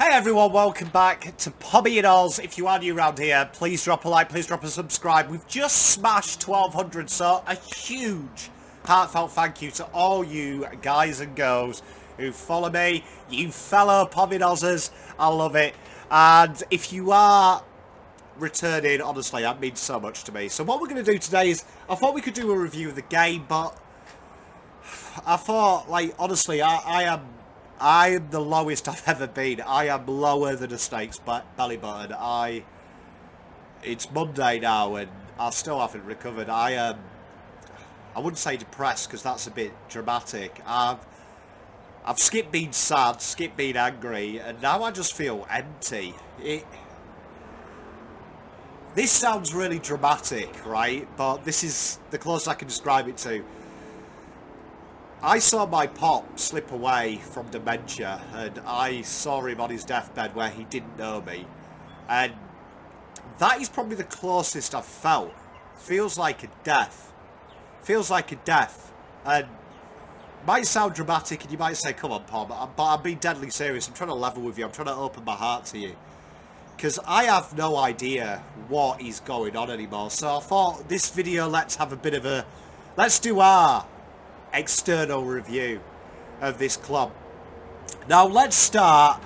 Hey everyone, welcome back to Pommys. If you are new around here, please drop a like, please drop a subscribe. We've just smashed 1200, so a huge heartfelt thank you to all you guys and girls who follow me, you fellow Pommys. I love it. And if you are returning, honestly, that means so much to me. So what we're going to do today is, I thought we could do a review of the game, but I thought, like, honestly, I am the lowest I've ever been. I am lower than a snake's belly button. It's Monday now and I still haven't recovered. I wouldn't say depressed because that's a bit dramatic. I've skipped being sad, skipped being angry, and now I just feel empty. This sounds really dramatic, right? But this is the closest I can describe it to. I saw my pop slip away from dementia, and I saw him on his deathbed where he didn't know me, and that is probably the closest I've felt. Feels like a death. Feels like a death. And it might sound dramatic, and you might say, come on, Pom, but I'm being deadly serious. I'm trying to level with you. I'm trying to open my heart to you. Because I have no idea what is going on anymore. So I thought this video, let's do our external review of this club. Now let's start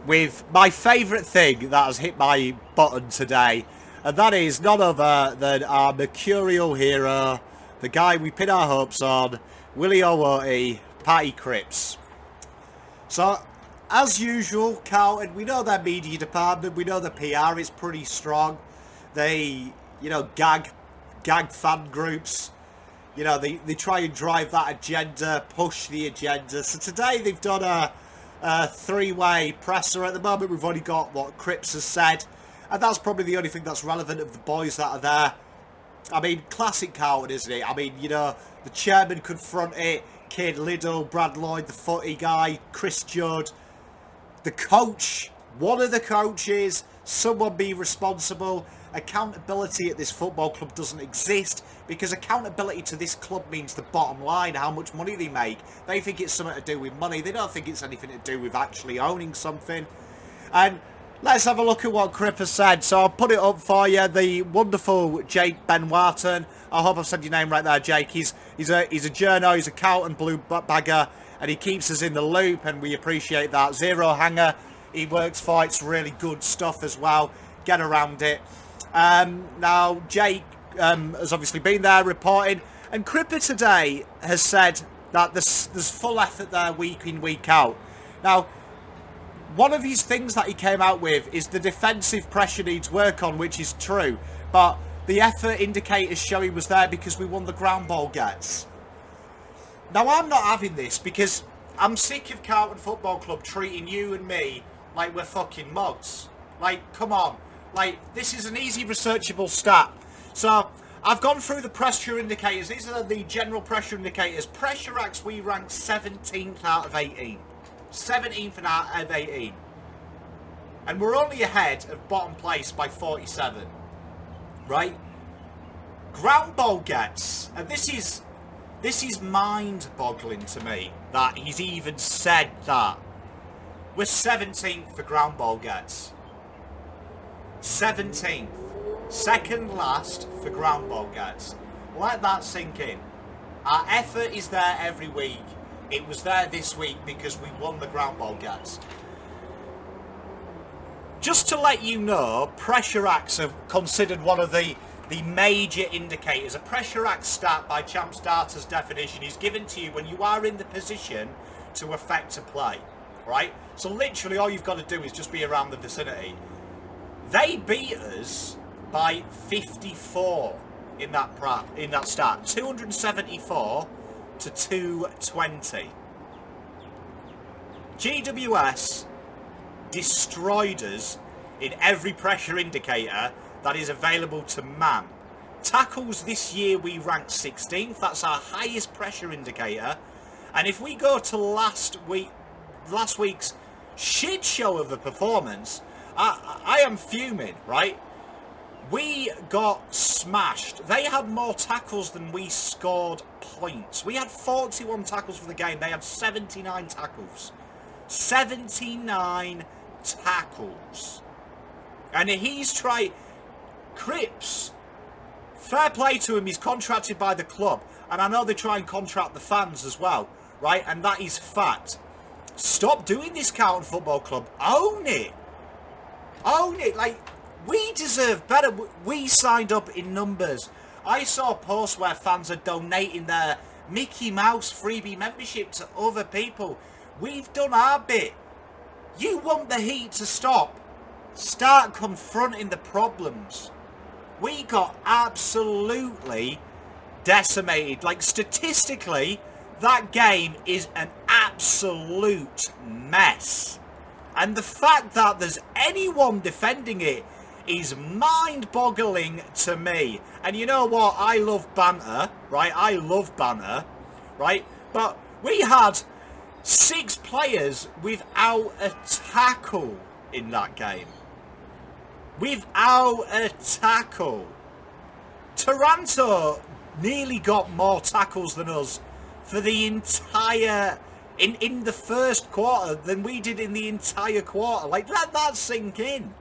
with my favourite thing that has hit my button today, and that is none other than our mercurial hero, the guy we pin our hopes on, Willie O'Wotty, Patty Cripps. So as usual, Carlton, we know their media department, we know the PR is pretty strong. They, gag fan groups. They try and drive that agenda, push the agenda. So today they've done a three-way presser. At the moment we've only got what Cripps has said, and that's probably the only thing that's relevant of the boys that are there. I mean, classic Carlton, isn't it? I mean, the chairman confront it, Kid Liddell, Brad Lloyd, the footy guy, Chris Judd, the coach, one of the coaches, someone be responsible. Accountability at this football club doesn't exist, because accountability to this club means the bottom line, how much money they make. They think it's something to do with money. They don't think it's anything to do with actually owning something. And let's have a look at what Cripps has said. So I'll put it up for you. The wonderful Jake Benwarton. I hope I've said your name right there, Jake. He's a journo, he's a Carlton blue bagger, and he keeps us in the loop, and we appreciate that. Zero hanger, he works for. It's really good stuff as well. Get around it. Now Jake has obviously been there reporting, and Cripps today has said that there's full effort there week in, week out. Now, one of his things that he came out with is the defensive pressure needs work on, which is true, but the effort indicators show he was there because we won the ground ball gets. Now, I'm not having this, because I'm sick of Carlton Football Club treating you and me like we're fucking mugs. Like, come on. Like, this is an easy researchable stat. So, I've gone through the pressure indicators. These are the general pressure indicators. Pressure acts, we rank 17th out of 18. 17th out of 18. And we're only ahead of bottom place by 47. Right? Ground ball gets, and this is mind-boggling to me that he's even said that. We're 17th for ground ball gets. 17th. Second last for ground ball gets. Let that sink in. Our effort is there every week. It was there this week because we won the ground ball gets. Just to let you know, pressure acts are considered one of the major indicators. A pressure act stat by Champs Data's definition is given to you when you are in the position to affect a play. Right? So literally all you've got to do is just be around the vicinity. They beat us by 54 in that start. 274 to 220. GWS destroyed us in every pressure indicator that is available to man. Tackles this year we ranked 16th. That's our highest pressure indicator. And if we go to last week's shit show of a performance, I am fuming, right? We got smashed. They had more tackles than we scored points. We had 41 tackles for the game. They had 79 tackles. 79 tackles. And he's tried... Cripps, fair play to him, he's contracted by the club. And I know they try and contract the fans as well, right? And that is fact. Stop doing this, Carlton Football Club. Own it. Own it. Like, we deserve better. We signed up in numbers. I saw posts where fans are donating their Mickey Mouse freebie membership to other people. We've done our bit. You want the heat to stop. Start confronting the problems. We got absolutely decimated. Like, statistically, that game is an absolute mess. And the fact that there's anyone defending it is mind-boggling to me. And you know what? I love banter, right? I love banter, right? But we had 6 players without a tackle in that game. Without a tackle. Toronto nearly got more tackles than us for the entire... In the first quarter than we did in the entire quarter. Like, let that sink in.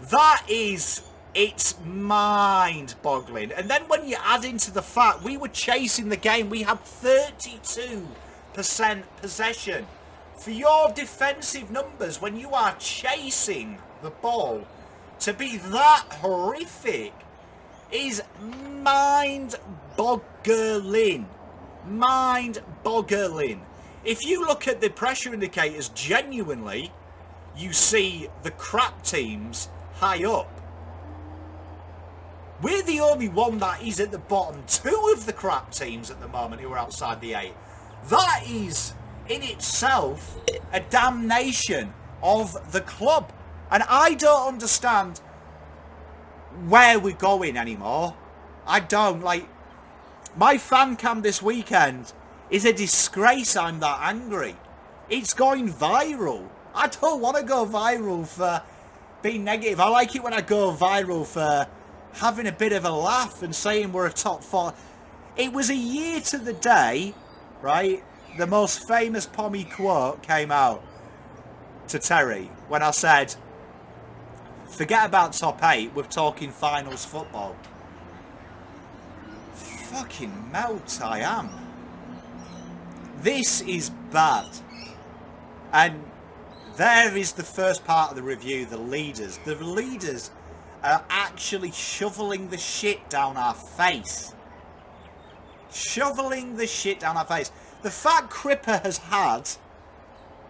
That is... It's mind-boggling. And then when you add into the fact we were chasing the game, we had 32% possession. For your defensive numbers, when you are chasing the ball, to be that horrific is mind-boggling. Mind-boggling. If you look at the pressure indicators, genuinely, you see the crap teams high up. We're the only one that is at the bottom. 2 of the crap teams at the moment who are outside the 8. That is, in itself, a damnation of the club. And I don't understand where we're going anymore. I don't. Like, my fan cam this weekend is a disgrace. I'm that angry. It's going viral. I don't want to go viral for being negative. I like it when I go viral for having a bit of a laugh and saying we're a top 4. It was a year to the day, right? The most famous Pommy quote came out to Terry when I said, forget about top 8, we're talking finals football. Fucking melt I am. This is bad. And there is the first part of the review, the leaders. The leaders are actually shoveling the shit down our face. Shoveling the shit down our face. The fact Cripper has had...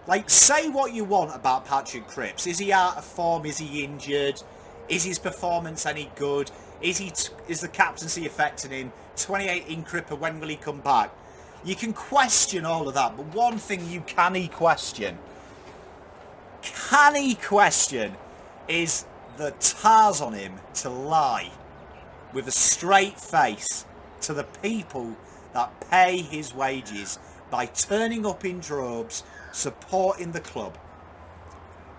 Like, say what you want about Patrick Cripps. Is he out of form? Is he injured? Is his performance any good? Is the captaincy affecting him? 28 in Cripper, when will he come back? You can question all of that, but one thing you can't question is the tars on him to lie with a straight face to the people that pay his wages by turning up in droves, supporting the club.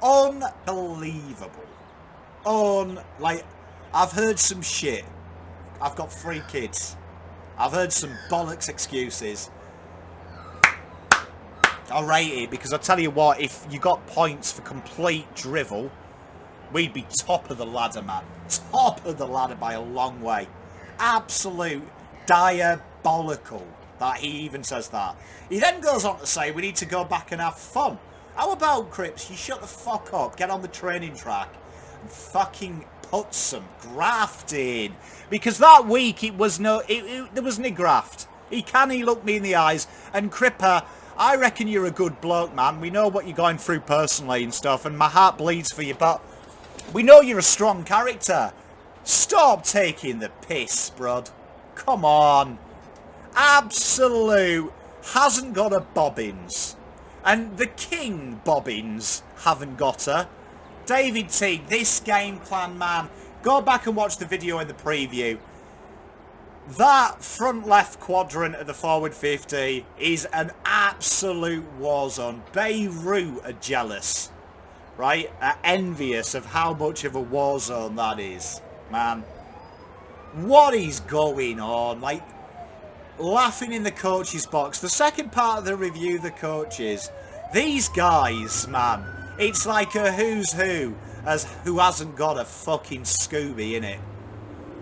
Unbelievable. Like, I've heard some shit. I've got 3 kids. I've heard some bollocks excuses. I'll rate it, because I'll tell you what, if you got points for complete drivel, we'd be top of the ladder, man. Top of the ladder by a long way. Absolute diabolical that he even says that. He then goes on to say we need to go back and have fun. How about, Cripps, you shut the fuck up, get on the training track and fucking put some graft in. Because that week there was no graft. He looked me in the eyes, and Cripper, I reckon you're a good bloke, man. We know what you're going through personally and stuff, and my heart bleeds for you, but we know you're a strong character. Stop taking the piss, brud. Come on. Absolute hasn't got a Bobbins. And the King Bobbins haven't got her. David Teague, this game plan, man. Go back and watch the video in the preview. That front left quadrant of the forward 50 is an absolute war zone. Beirut are jealous, right? Are envious of how much of a war zone that is, man. What is going on? Like, laughing in the coach's box. The second part of the review, the coaches. These guys, man, it's like a who's who who hasn't got a fucking Scooby in it.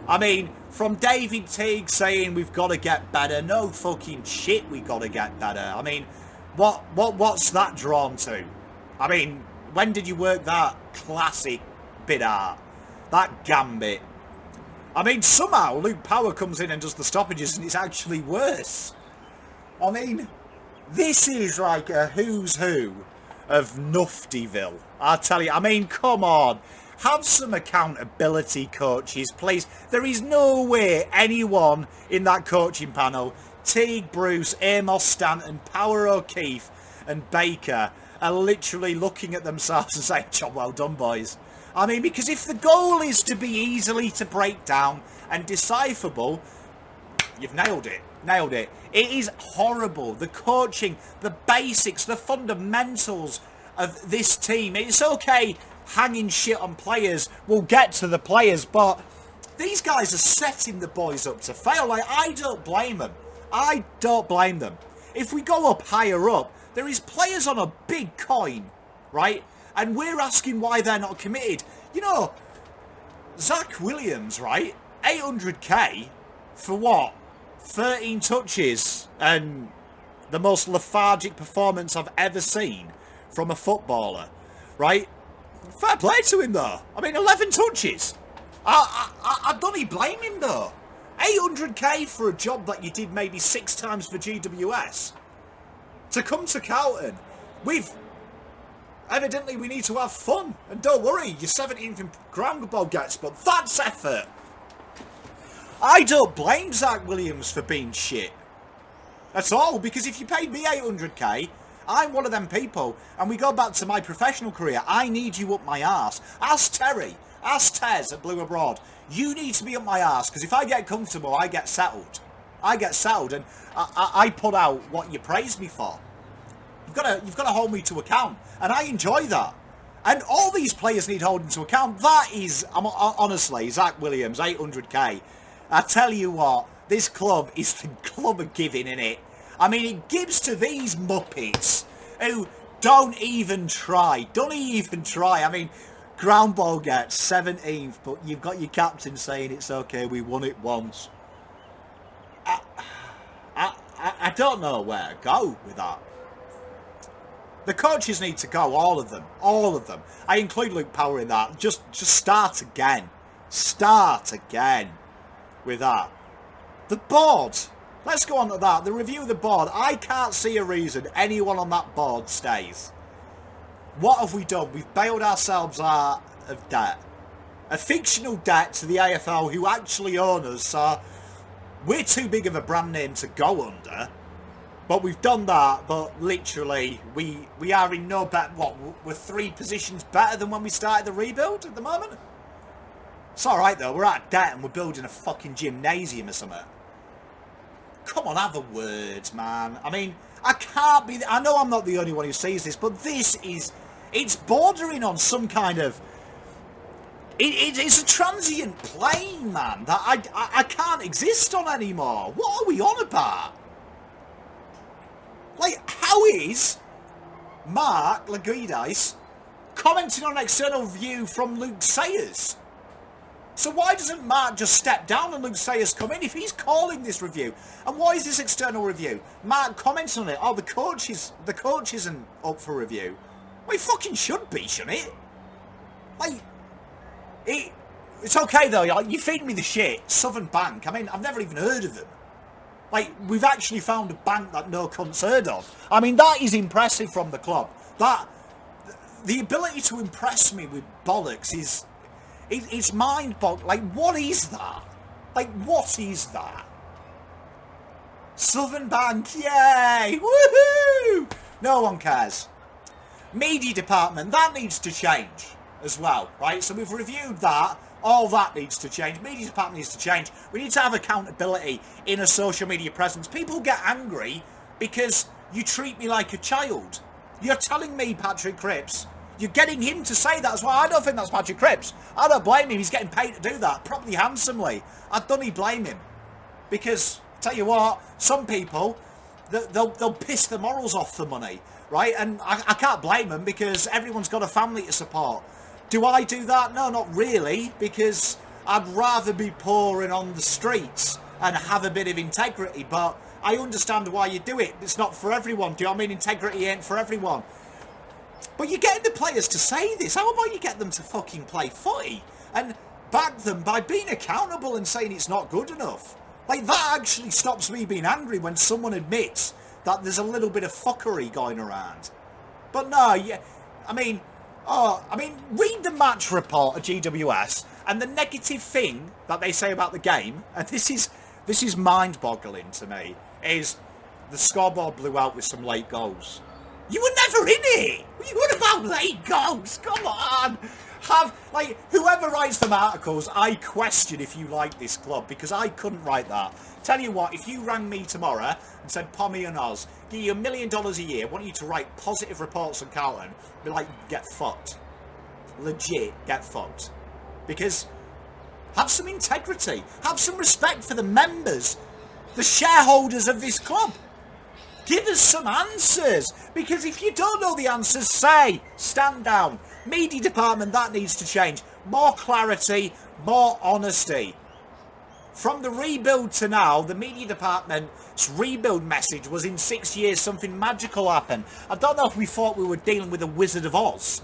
I mean, from David Teague saying we've got to get better, no fucking shit we got to get better. I mean, what's that drawn to? I mean, when did you work that classic bit out? That gambit. I mean, somehow Luke Power comes in and does the stoppages and it's actually worse. I mean, this is like a who's who of Nuftyville. I tell you, I mean, come on. Have some accountability, coaches, please. There is no way anyone in that coaching panel, Teague, Bruce, Amos Stanton, Power O'Keefe and Baker, are literally looking at themselves and saying, job well done, boys. I mean, because if the goal is to be easily to break down and decipherable, you've nailed it. Nailed it. It is horrible. The coaching, the basics, the fundamentals of this team. It's okay hanging shit on players. We'll get to the players, but these guys are setting the boys up to fail. Like, I don't blame them. I don't blame them. If we go up higher up, there is players on a big coin, right? And we're asking why they're not committed. You know, Zach Williams, right? 800k for what? 13 touches and the most lethargic performance I've ever seen from a footballer, right? Fair play to him though. I mean, 11 touches. I don't blame him though. 800k for a job that you did maybe 6 times for GWS. To come to Carlton, evidently we need to have fun. And don't worry, your 17th in ground ball gets, but that's effort. I don't blame Zach Williams for being shit at all, because if you paid me 800k, I'm one of them people, and we go back to my professional career, I need you up my arse. Ask Terry, ask Tez at Blue Abroad, you need to be up my arse, because if I get comfortable, I get settled. I get settled, and I put out what you praise me for. You've got to hold me to account, and I enjoy that. And all these players need holding to account. That is, honestly, Zach Williams, 800k. I tell you what, this club is the club of giving, innit? I mean, it gives to these muppets who don't even try. Don't even try. I mean, ground ball gets 17th, but you've got your captain saying it's okay, we won it once. I don't know where to go with that. The coaches need to go, all of them. All of them. I include Luke Power in that. Just start again. Start again with that. The board. Let's go on to that. The review of the board. I can't see a reason anyone on that board stays. What have we done? We've bailed ourselves out of debt. A fictional debt to the AFL who actually own us, so we're too big of a brand name to go under. But we've done that, but literally, we are in no better... What, we're 3 positions better than when we started the rebuild at the moment? It's alright though, we're out of debt and we're building a fucking gymnasium or something. Come on, have a word, man. I mean, I can't be... I know I'm not the only one who sees this, but this is... It's bordering on some kind of... It's a transient plane, man, that I can't exist on anymore. What are we on about? Like, how is Mark Laguidis commenting on an external review from Luke Sayers? So why doesn't Mark just step down and Luke Sayers come in if he's calling this review? And why is this external review? Mark comments on it. Oh, the coach isn't up for review. Well, he fucking should be, shouldn't it? Like, it's okay though. You feed me the shit. Southern Bank. I mean, I've never even heard of them. Like, we've actually found a bank that no cunt's heard of. I mean, that is impressive from the club. The ability to impress me with bollocks is... It's mind-boggling. Like, what is that? Like, what is that? Southern Bank, yay! Woohoo! No one cares. Media department, that needs to change as well, right? So we've reviewed that. All that needs to change. Media department needs to change. We need to have accountability in a social media presence. People get angry because you treat me like a child. You're telling me, Patrick Cripps, you're getting him to say that as well. I don't think that's Patrick Cripps. I don't blame him. He's getting paid to do that, probably handsomely. I don't blame him. Because, tell you what, some people, they'll piss the morals off the money. right? And I can't blame them because everyone's got a family to support. Do I do that? No, not really, because I'd rather be poor and on the streets and have a bit of integrity, but I understand why you do it. It's not for everyone. Do you know what I mean? Integrity ain't for everyone. But you're getting the players to say this. How about you get them to fucking play footy and back them by being accountable and saying it's not good enough? Like, that actually stops me being angry when someone admits that there's a little bit of fuckery going around. But no, yeah, I mean, read the match report of GWS, and the negative thing that they say about the game, and this is mind-boggling to me, is the scoreboard blew out with some late goals. You were never in it! What about late goals? Come on! Whoever writes them articles, I question if you like this club, because I couldn't write that. Tell you what, if you rang me tomorrow and said, Pommy and Oz, give you $1 million a year, want you to write positive reports on Carlton, be like, get fucked. Legit, get fucked. Because have some integrity. Have some respect for the members, the shareholders of this club. Give us some answers. Because if you don't know the answers, say, stand down. Media department, that needs to change. More clarity, more honesty. From the rebuild to now, the media department's rebuild message was in 6 years something magical happened. I don't know if we thought we were dealing with a Wizard of Oz.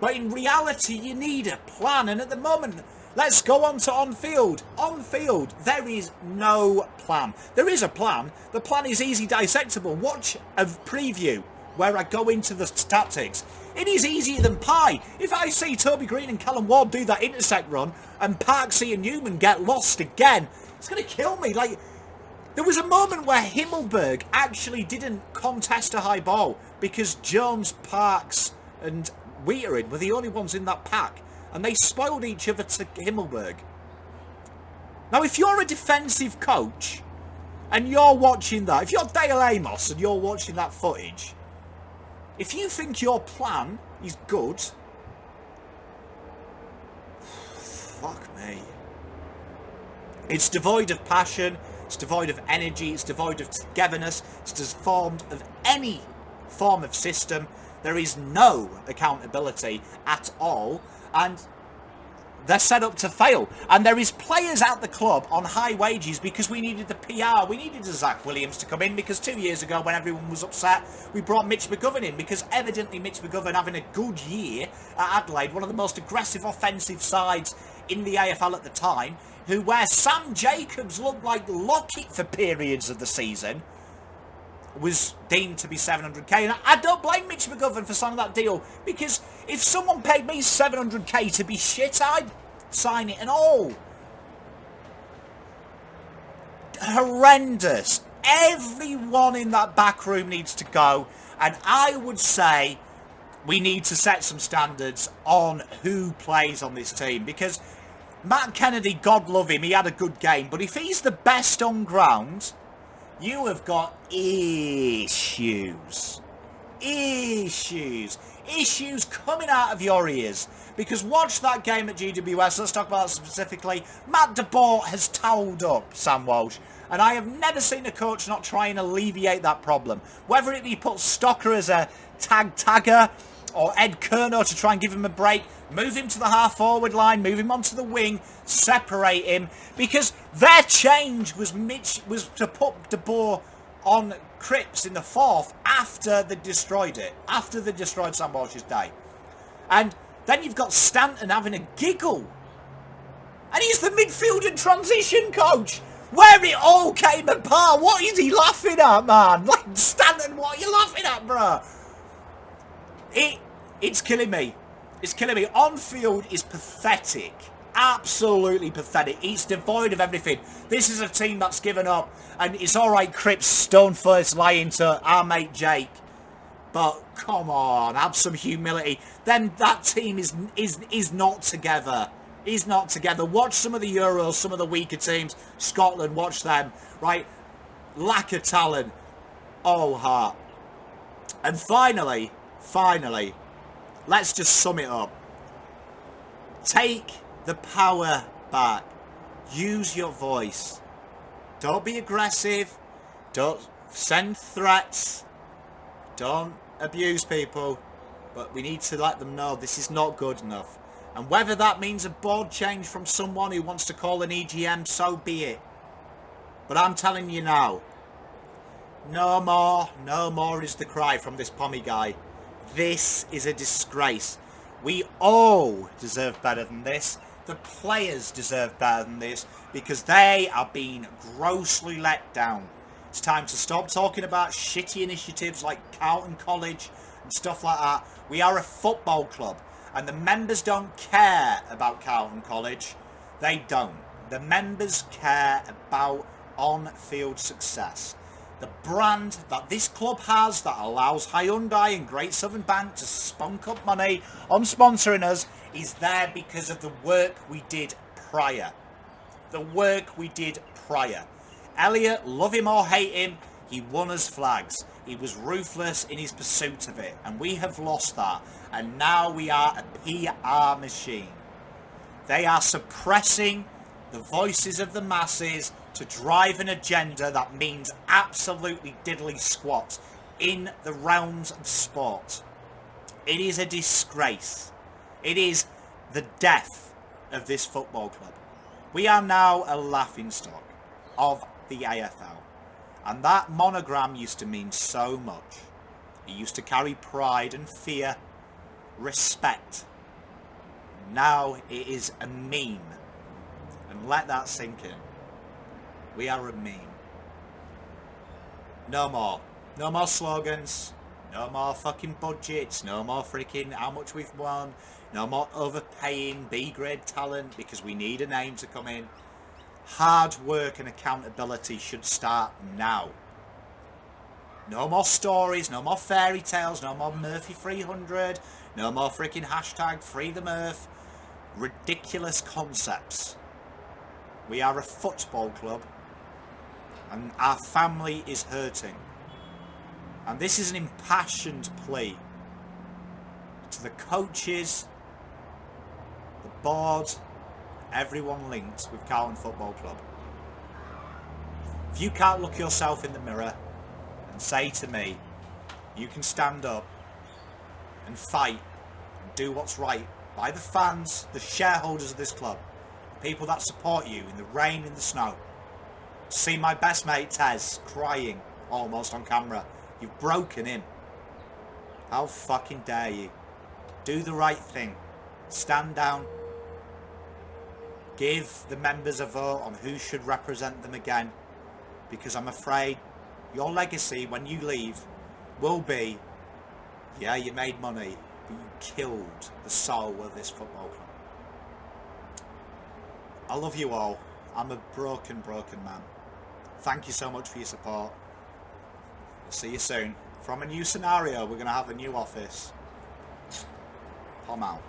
But in reality, you need a plan. And at the moment, let's go on to on-field. On-field, there is no plan. There is a plan. The plan is easy dissectable. Watch a preview where I go into the tactics. It is easier than pie. If I see Toby Green and Callum Ward do that intersect run and Parksy and Newman get lost again, it's going to kill me. Like, there was a moment where Himmelberg actually didn't contest a high ball because Jones, Parks and Wheaterin were the only ones in that pack, and they spoiled each other to Himmelberg. Now, if you're a defensive coach and you're watching that, if you're Dale Amos and you're watching that footage, if you think your plan is good, fuck me. It's devoid of passion, it's devoid of energy, it's devoid of togetherness, it's deformed of any form of system. There is no accountability at all, and they're set up to fail. And there is players at the club on high wages because we needed the PR. We needed a Zach Williams to come in because 2 years ago when everyone was upset, we brought Mitch McGovern in because evidently Mitch McGovern having a good year at Adelaide, one of the most aggressive offensive sides in the AFL at the time, where Sam Jacobs looked like Lockett for periods of the season, was deemed to be 700k, and I don't blame Mitch McGovern for signing that deal, because if someone paid me 700k to be shit, I'd sign it and all. Horrendous. Everyone in that back room needs to go, and I would say we need to set some standards on who plays on this team, because Matt Kennedy, God love him, he had a good game, but if he's the best on ground, you have got issues. Issues coming out of your ears. Because watch that game at GWS, let's talk about that specifically. Matt DeBoer has towelled up Sam Walsh. And I have never seen a coach not try and alleviate that problem. Whether it be put Stocker as a tagger, or Ed Kerno to try and give him a break, move him to the half-forward line, move him onto the wing, separate him, because their change was to put De Boer on Cripps in the fourth after they destroyed it, after they destroyed Sam Walsh's day. And then you've got Stanton having a giggle. And he's the midfield and transition coach, where it all came apart. What is he laughing at, man? Like, Stanton, what are you laughing at, bruh? It's killing me. It's killing me. On-field is pathetic. Absolutely pathetic. It's devoid of everything. This is a team that's given up. And it's alright, Cripps stone-faced lying to our mate Jake. But come on, have some humility. Then that team is not together. Is not together. Watch some of the Euros, some of the weaker teams. Scotland, watch them. Right? Lack of talent. Oh, heart. And finally, let's just sum it up. Take the power back. Use your voice. Don't be aggressive. Don't send threats. Don't abuse people, but we need to let them know this is not good enough. And whether that means a board change from someone who wants to call an EGM, so be it. But I'm telling you now, no more is the cry from this Pommy guy. This is a disgrace. We all deserve better than this. The players deserve better than this because they are being grossly let down. It's time to stop talking about shitty initiatives like Carlton College and stuff like that. We are a football club and the members don't care about Carlton College. They don't. The members care about on-field success. The brand that this club has that allows Hyundai and Great Southern Bank to spunk up money on sponsoring us is there because of the work we did prior. The work we did prior. Elliot, love him or hate him, he won us flags. He was ruthless in his pursuit of it, and we have lost that. And now we are a PR machine. They are suppressing the voices of the masses to drive an agenda that means absolutely diddly squat in the realms of sport. It is a disgrace. It is the death of this football club. We are now a laughingstock of the AFL. And that monogram used to mean so much. It used to carry pride and fear, respect. Now it is a meme. And let that sink in. We are a meme. No more. No more slogans. No more fucking budgets. No more freaking how much we've won. No more overpaying B-grade talent because we need a name to come in. Hard work and accountability should start now. No more stories. No more fairy tales. No more Murphy 300. No more freaking hashtag Free the Murph. Ridiculous concepts. We are a football club. And our family is hurting. And this is an impassioned plea to the coaches, the board, everyone linked with Carlton Football Club. If you can't look yourself in the mirror and say to me, you can stand up and fight and do what's right by the fans, the shareholders of this club, the people that support you in the rain and the snow. See my best mate Tez crying almost on camera. You've broken him. How fucking dare you? Do the right thing. Stand down. Give the members a vote on who should represent them again. Because I'm afraid your legacy when you leave will be, yeah, you made money, but you killed the soul of this football club. I love you all. I'm a broken man. Thank you so much for your support. We'll see you soon. From a new scenario, we're going to have a new office. Pom out.